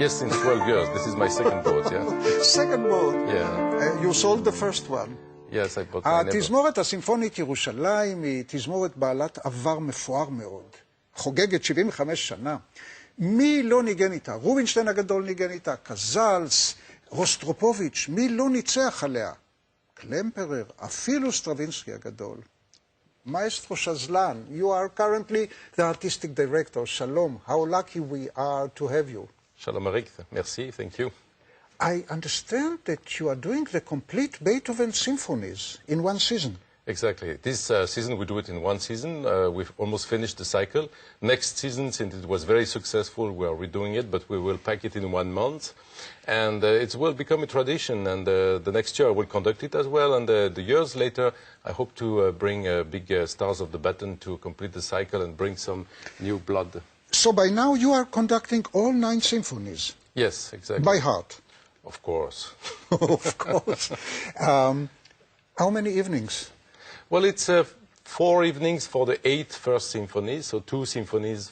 Yes, in 12 years. This is my second boat, yeah. Second boat? Yeah. You sold the first one. Yes, I bought my התזמורת הסימפונית ירושלים היא תזמורת בעלת עבר מפואר מאוד. חוגגת 75 שנה. מי לא ניגן איתה? רובינשטיין הגדול ניגן איתה, קזלס, רוסטרופוביץ', מי לא ניצח עליה? קלמפרר, אפילו סטרווינסקי הגדול. Maestro Chaslin, you are currently the artistic director. Shalom, how lucky we are to have you. Shalom Arik, merci, thank you. I understand that you are doing the complete Beethoven symphonies in one season. Exactly. This season we do it in one season. We've almost finished the cycle. Next season, since it was very successful, we are redoing it, but we will pack it in 1 month. And it will become a tradition, and the next year I will conduct it as well. And the years later, I hope to bring big stars of the baton to complete the cycle and bring some new blood. So by now you are conducting all 9 symphonies? Yes, exactly. By heart? Of course. Of course. How many evenings? Well, it's 4 evenings for the 8th first symphony, so 2 symphonies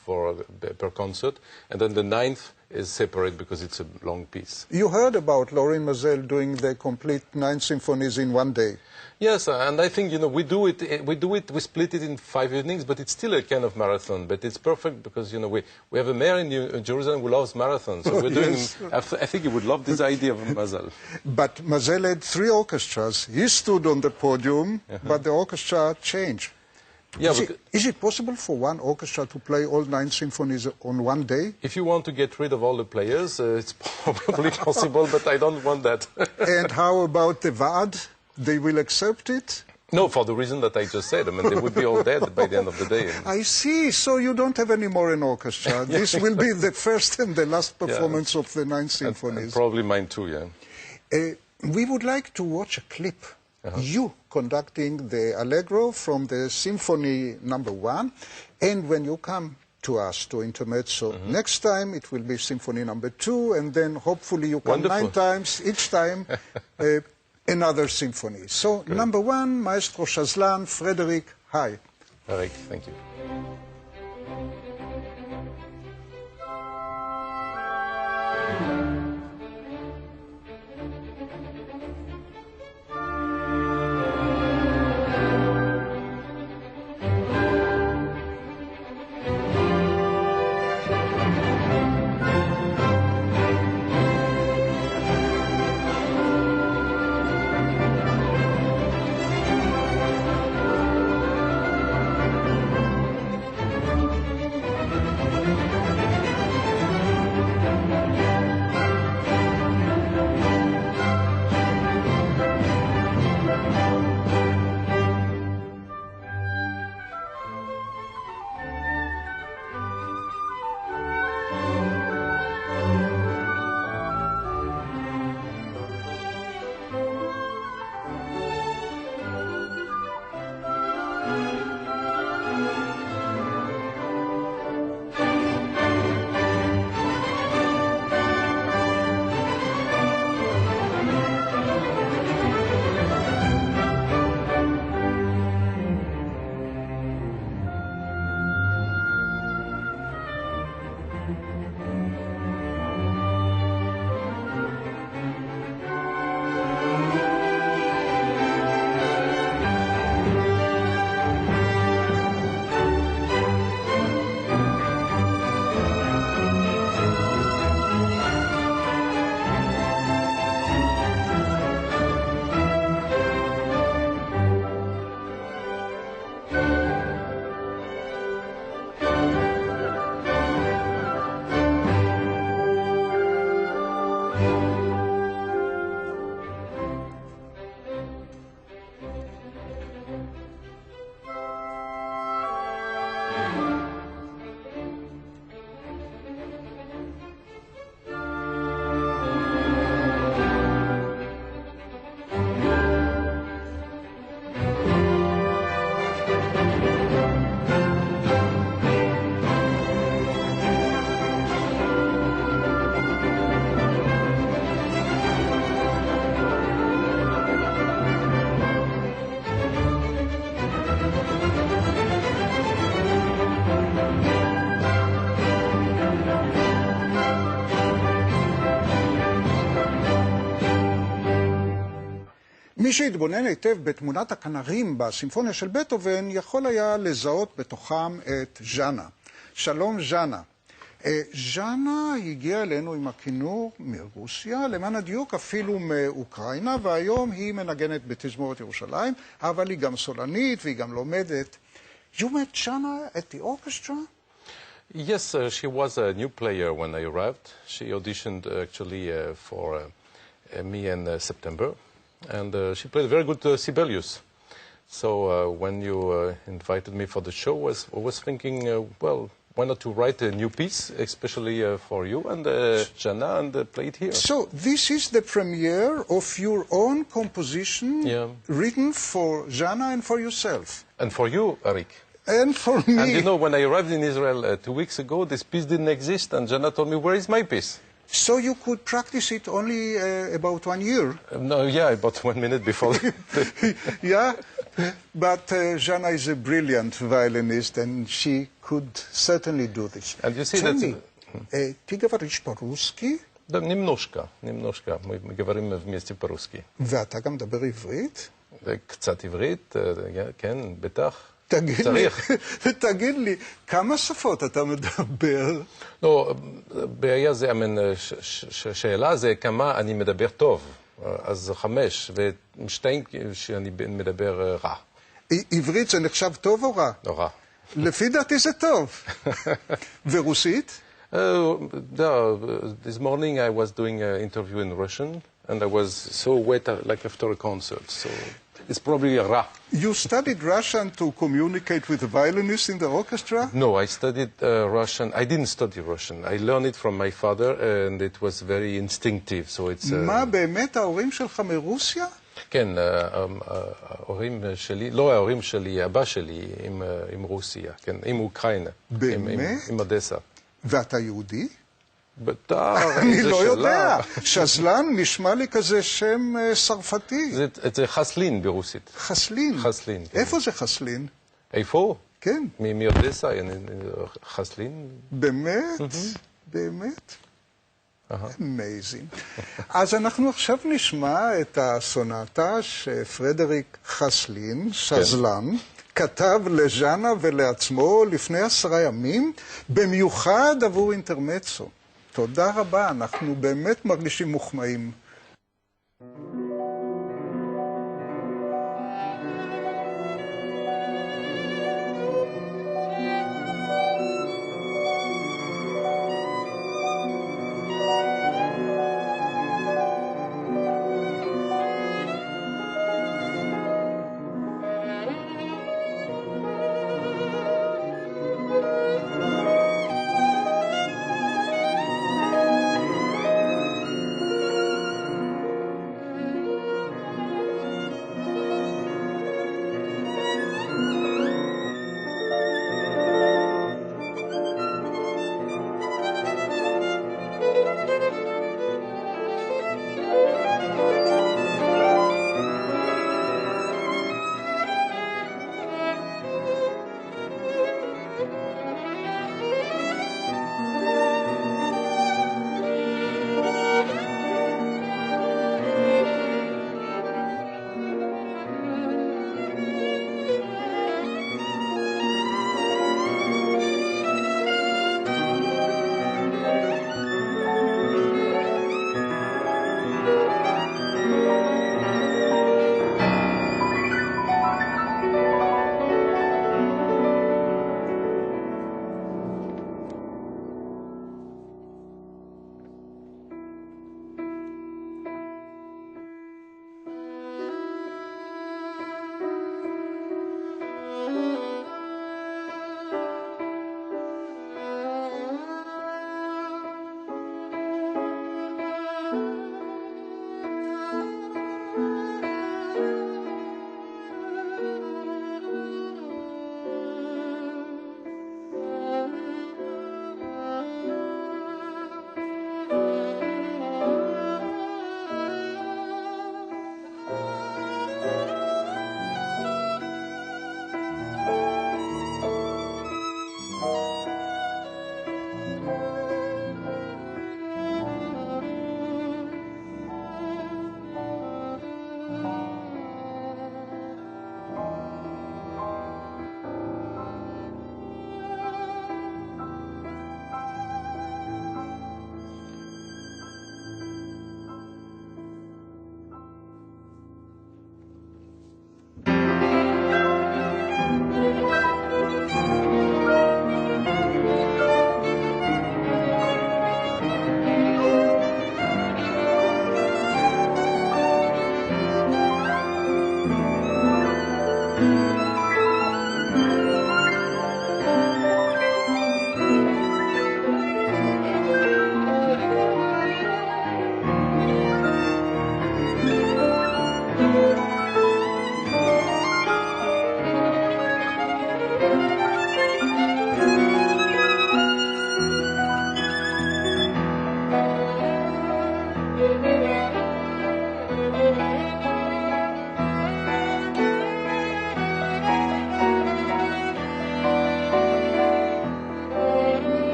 per concert, and then the 9th is separate because it's a long piece. You heard about Lorin Maazel doing the complete 9 symphonies in 1 day. Yes, and I think, you know, we split it in 5 evenings, but it's still a kind of marathon. But it's perfect because, you know, we have a mayor in Jerusalem who loves marathons. So we're doing, Yes. I think he would love this idea of Maazel. But Maazel had 3 orchestras. He stood on the podium, but the orchestra changed. Yeah, Is it possible for one orchestra to play all 9 symphonies on 1 day? if you want to get rid of all the players, it's probably possible, but I don't want that. And how about the Vaad? They will accept it? No, for the reason that I just said. I mean, they would be all dead by the end of the day. I see. So you don't have any more an orchestra. This will be the first and the last performance of the 9 symphonies. And probably mine too, yeah. We would like to watch a clip. You conducting the Allegro from the Symphony number 1. And when you come to us, to Intermezzo, next time it will be Symphony number 2. And then hopefully you come Wonderful. 9 times, each time another symphony. So, number 1, Maestro Chaslin, Frederic, hi. Arik, thank you. מי שהתבונן היטב בתמונת הכנרים בסימפוניה של בטהובן, יכול היה לזהות בתוכם את ז'אנה. שלום ז'אנה. ז'אנה הגיעה אלינו עם הכינור מרוסיה, למען הדיוק אפילו מאוקראינה, והיום היא מנגנת בתזמורת ירושלים, אבל היא גם סולנית והיא גם לומדת. You met Janna at the orchestra? Yes, she was a new player when I arrived. She auditioned actually for me in September, and she played very good Sibelius. So when you invited me for the show, I was thinking, well, why not to write a new piece, especially for you and Janna, and play it here. So this is the premiere of your own composition, written for Janna and for yourself. And for you, Arik. And for me. And you know, when I arrived in Israel 2 weeks ago, this piece didn't exist, and Janna told me, where is my piece? So you could practice it only about 1 year? No, yeah, about 1 minute before. Yeah, but Janna is a brilliant violinist, and she could certainly do this. And you see Tell that... me, ты говоришь по-русски? Да, немножко. Мы говорим вместе по-русски. ואתה גם מדבר עברית? קצת עברית, כן, בטח. תגיד לי, כמה שפות אתה מדבר? לא, בעיה זה, שאלה זה כמה אני מדבר טוב. אז 5, ושתיים שאני מדבר רע. עברית זה נחשב טוב או רע? לא רע. לפי דעתי זה טוב. ורוסית? This morning I was doing an interview in Russian, and I was so wet like after a concert, so it's probably a rah. You studied Russian to communicate with the violinists in the orchestra? No, I studied Russian. I didn't study Russian. I learned it from my father, and it was very instinctive, so it's... מה, באמת ההורים שלך מרוסיה? כן, ההורים שלי, לא ההורים שלי, אבא שלי עם רוסיה, כן, עם אוקראינה. באמת? עם אודסה. ואתה יהודי? בטח, אני לא יודע. שזלן נשמע לי כזה שם צרפתי. זה חסלין ברוסית. חסלין? חסלין. איפה זה חסלין? איפה? כן. מאודסה, חסלין. באמת? באמת? Amazing. אז אנחנו עכשיו נשמע את הסונטה שפרדריק חסלין, שזלן, כתב לז'אנה ולעצמו לפני 10 ימים, במיוחד עבור אינטרמצו. תודה רבה, אנחנו באמת מרגישים מוחמאים.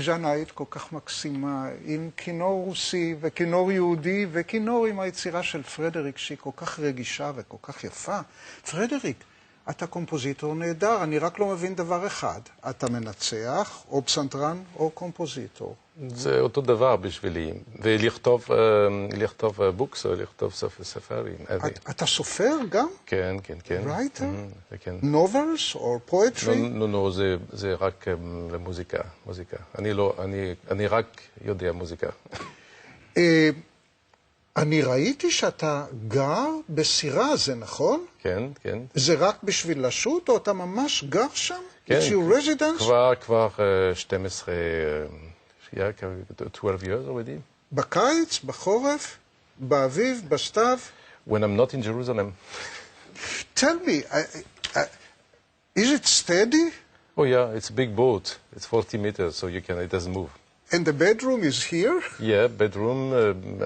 ז'אנה היית כל כך מקסימה, עם כינור רוסי וכינור יהודי וכינור עם היצירה של פרדריק, שהיא כל כך רגישה וכל כך יפה. פרדריק, אתה קומפוזיטור נהדר, אני רק לא מבין דבר אחד. אתה מנצח, או פסנתרן, או קומפוזיטור. זה אותו דבר בשבילי. ולכתוב בוקס, או לכתוב ספרים. אתה סופר גם? כן, כן, כן. רייטר? כן. נובלס או פואטרי? לא, זה רק למוזיקה, מוזיקה. אני רק יודע מוזיקה. אני ראיתי שאתה גר בסירה, זה נכון? כן, כן. זה רק בשביל לשוט, או אתה ממש גר שם? כן. It's your residence? כבר 12 years already. בקיץ, בחורף, באביב, בסתיו? When I'm not in Jerusalem. Tell me, is it steady? Oh yeah, it's a big boat. It's 40 meters, so it doesn't move. And the bedroom is here? Yeah, bedroom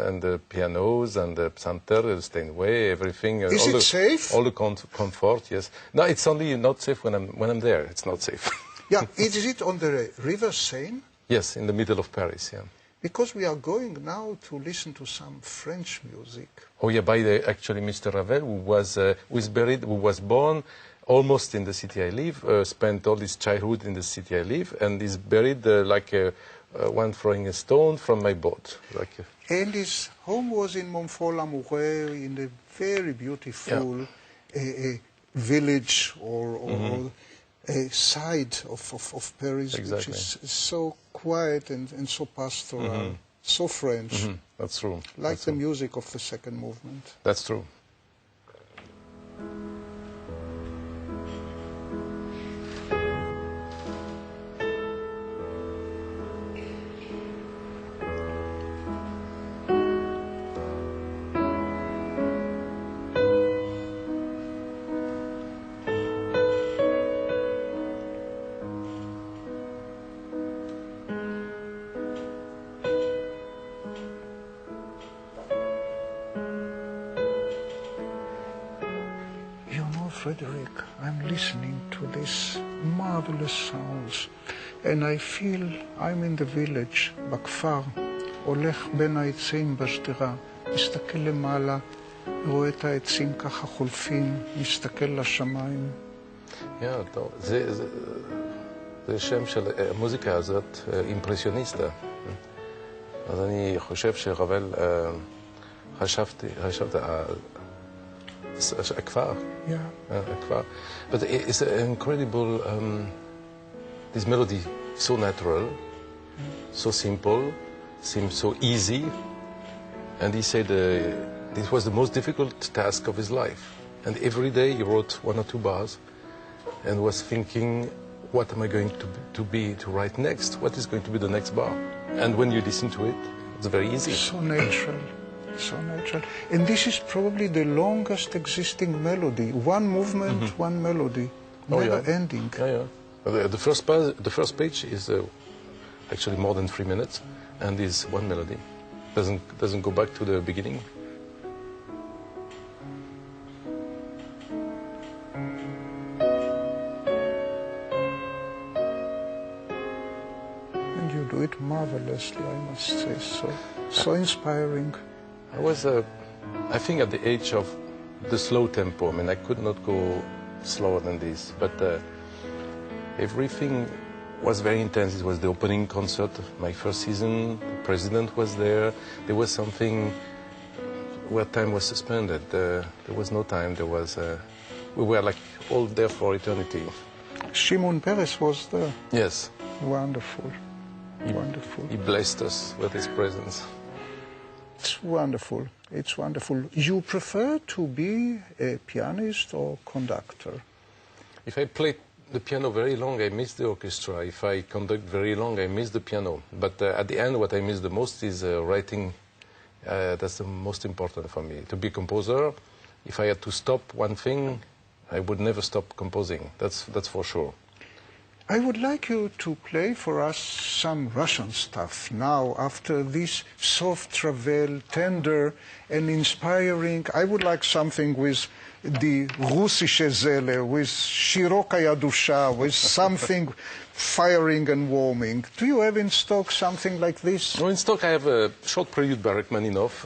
and the pianos and the psalter, the Steinway, everything. Is it safe? All the comfort, yes. No, it's only not safe when I'm there. It's not safe. Yeah, is it on the River Seine? Yes, in the middle of Paris, yeah. Because we are going now to listen to some French music. Oh yeah, actually Mr. Ravel, who was born almost in the city I live, spent all his childhood in the city I live, and is buried one throwing a stone from my boat. And his home was in Montfort-l'Amoureux, in a very beautiful village or a side of Paris, Exactly. which is so quiet and so pastoral, so French. That's true. Like the music of the second movement. That's true. Frederic, I'm listening to these marvelous sounds, and I feel I'm in the village, בכפר, הולך בין העצים בשדרה, מסתכל למעלה, רואה את העצים ככה חולפים, מסתכל לשמיים. טוב, זה שם של המוזיקה הזאת, אימפרסיוניסטה. אז אני חושב שרבל חשבת הכפר. הכפר. But it's an incredible, this melody, so natural, so simple, seems so easy. And he said this was the most difficult task of his life. And every day he wrote 1 or 2 bars and was thinking, what am I going to write next? What is going to be the next bar? And when you listen to it, it's very easy. So natural. So natural. And this is probably the longest existing melody. One movement, one melody, never ending. The first page is actually more than 3 minutes, and is one melody. Doesn't go back to the beginning. And you do it marvelously, I must say. So inspiring. I was, I think, at the age of the slow tempo. I mean, I could not go slower than this, but everything was very intense. It was the opening concert of my first season. The president was there. There was something where time was suspended. There was no time. We were like all there for eternity. Shimon Peres was there. Yes. Wonderful. Wonderful. He blessed us with his presence. It's wonderful. It's wonderful. You prefer to be a pianist or conductor? If I play the piano very long, I miss the orchestra. If I conduct very long, I miss the piano. But at the end, what I miss the most is writing. That's the most important for me. To be a composer, if I had to stop one thing, I would never stop composing. That's for sure. I would like you to play for us some Russian stuff now, after this soft travel, tender and inspiring. I would like something with the Russische Seele, with Shirokaya Dusha, with something firing and warming. Do you have in stock something like this? Well, in stock I have a short prelude by Rachmaninoff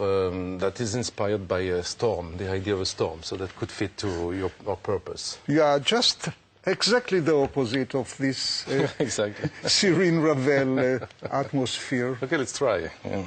that is inspired by a storm, the idea of a storm, so that could fit to your purpose. Yeah, just exactly the opposite of this exactly. serene Ravel atmosphere. Okay, let's try. Yeah.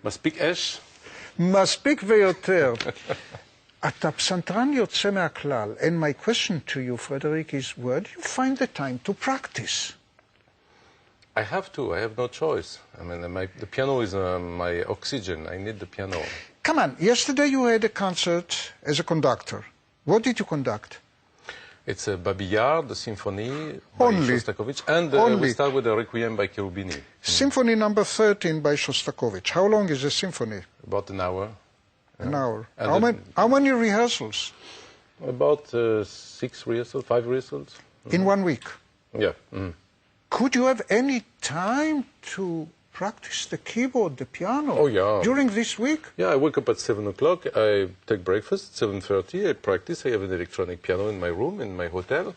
מספיק אש? מספיק ויותר. אתה פסנתרן יוצא מהכלל. And my question to you, Frederic, is where do you find the time to practice? I have to. I have no choice. I mean, the piano is my oxygen. I need the piano. Come on. Yesterday you had a concert as a conductor. What did you conduct? It's a Babillard, the symphony by Only. Shostakovich, and we start with a Requiem by Cherubini. Symphony number 13 by Shostakovich. How long is a symphony? About an hour. An hour. How many rehearsals? About 6 rehearsals, 5 rehearsals. In 1 week? Yeah. Mm. Could you have any time to practice the keyboard, the piano? Oh, yeah. During this week? Yeah, I wake up at 7 o'clock, I take breakfast, 7:30, I practice, I have an electronic piano in my room, in my hotel.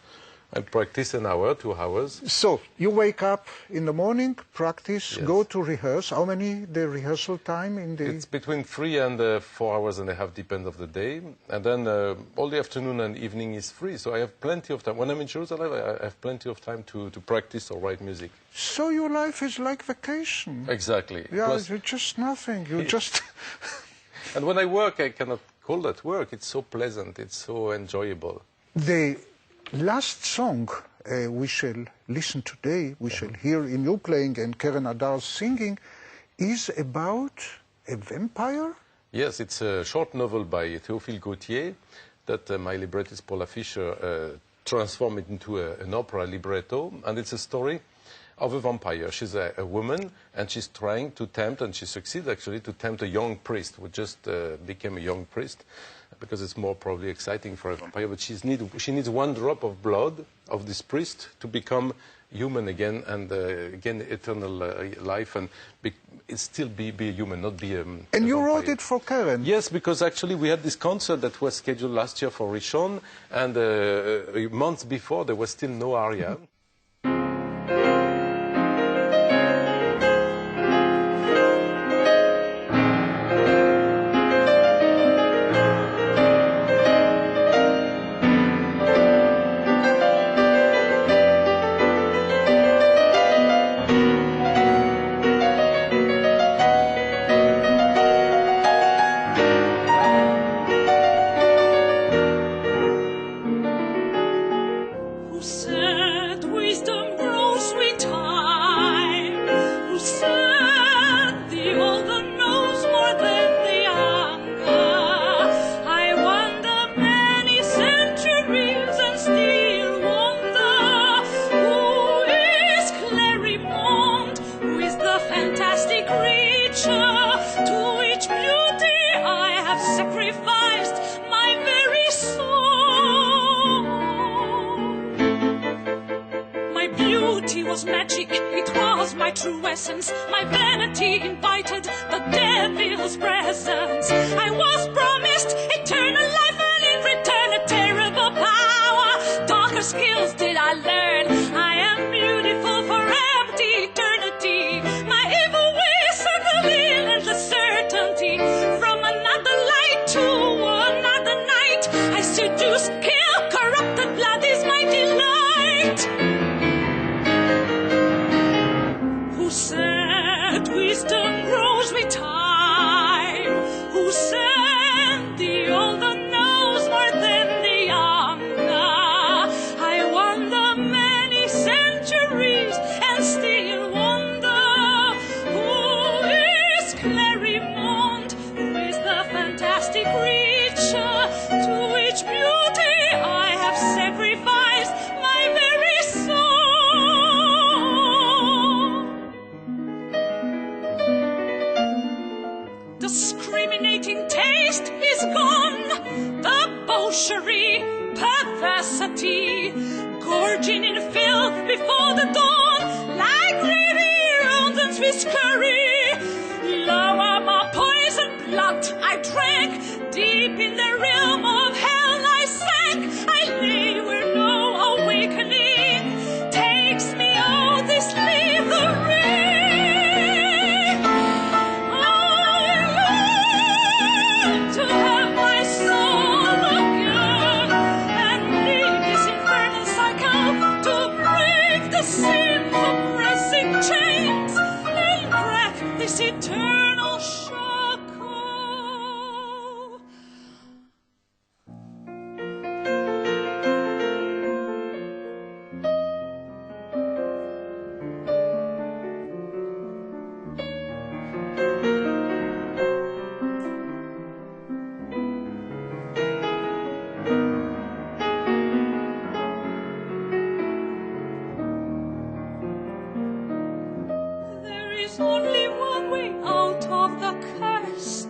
I practice an hour, 2 hours. So, you wake up in the morning, practice, Yes. go to rehearse. How many the rehearsal time in the... It's between 3 and 4 hours and a half, depends of the day. And then all the afternoon and evening is free, so I have plenty of time. When I'm in Jerusalem, I have plenty of time to practice or write music. So your life is like vacation. Exactly. Yeah, Plus, it's just nothing. You just... and when I work, I cannot call that work. It's so pleasant, it's so enjoyable. The last song we shall listen today, we shall hear in you playing and Keren Hadar singing, is about a vampire? Yes, it's a short novel by Théophile Gautier that my librettist Paula Fischer transformed it into an opera libretto, and it's a story of a vampire. She's a woman, and she's trying to tempt, and she succeeds actually, to tempt a young priest who just became a young priest. because it's more probably exciting for a vampire. But she needs one drop of blood of this priest to become human again, and again eternal life, and still be a human, not be a And you wrote it for Keren? Yes, because actually we had this concert that was scheduled last year for Rishon, and a month before there was still no aria. Magic, it was my true essence. My vanity invited the devil's presence. I was promised eternal life, and in return a terrible power. Darker skills did I learn. I am beautiful for empty eternity. My evil ways circle in endless certainty. From another light to another night, I seduce, kill, corrupted blood is my delight. Who said wisdom grows with time? Who said the older knows more than the younger? I wonder many centuries and still wonder who is Claremont, who is the fantastic creature to which beauty I have sacrificed my very soul. Discriminating taste is gone, debauchery, perversity, gorging in filth before the dawn, like greedy rodents with scurry. Lower my poison blood I drank, deep in the realm of hell I sank. I lay where no awakening takes me out this slithering. To have my soul again and leave this infernal cycle, to break the sinful pressing chains and crack this eternal shackle. There is only one way out of the curse.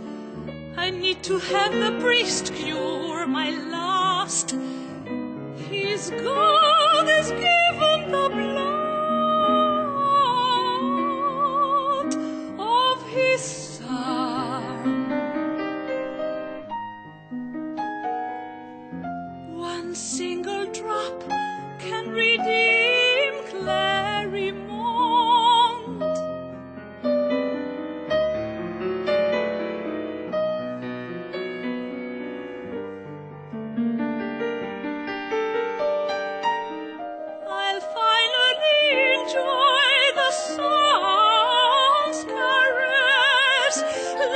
I need to have the priest cure my lust. His God has given the blood of his son. One single drop can redeem Claremont. I'll finally enjoy the sun's caress,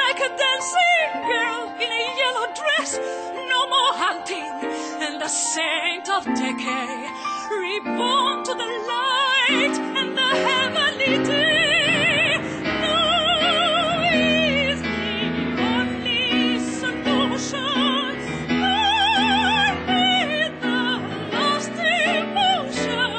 like a dancing girl in a yellow dress. No more hunting, and the saint of decay, reborn to the light and the heavenly day. No is the only solution, nor be the lost emotion.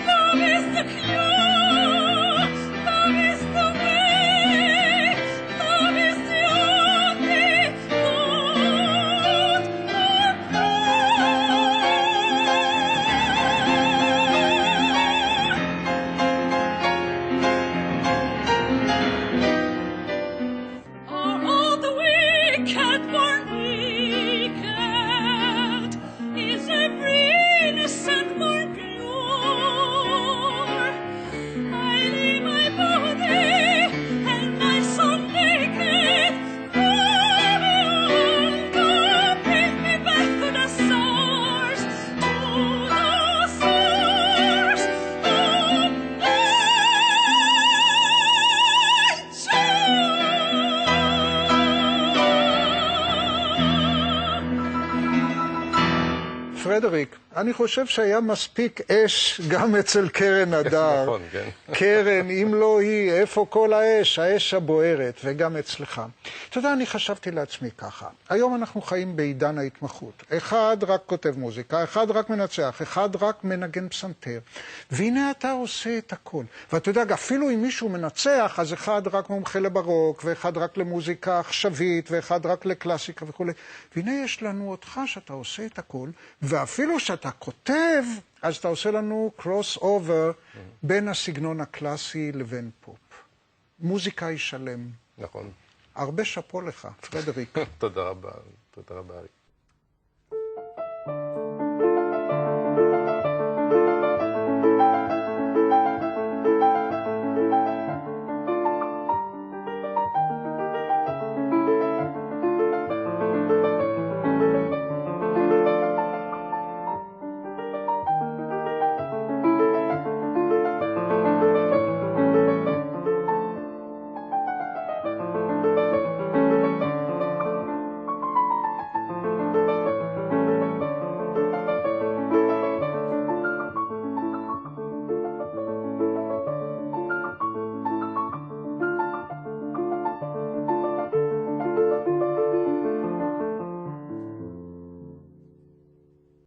Love is the cure, love is the way, love is the only good. פרדריק, אני חושב שהיה מספיק אש גם אצל קרן הדר. נכון, כן. קרן, אם לא היא, איפה כל האש? האש הבוערת, וגם אצלך. אתה יודע, אני חשבתי לעצמי ככה. היום אנחנו חיים בעידן ההתמחות. אחד רק כותב מוזיקה, אחד רק מנצח, אחד רק מנגן פסנתר. והנה אתה עושה את הכל. ואתה יודע, אפילו אם מישהו מנצח, אז אחד רק מומחה לברוק, ואחד רק למוזיקה עכשווית, ואחד רק לקלאסיקה וכו'. והנה יש לנו אותך שאתה עושה את הכל, ואפילו שאתה כותב, אז אתה עושה לנו קרוס אובר בין הסגנון הקלאסי לבין פופ. מוזיקאי שלם. נכון. הרבה שאפו לך, פרדריק. תודה רבה, תודה רבה, אריק.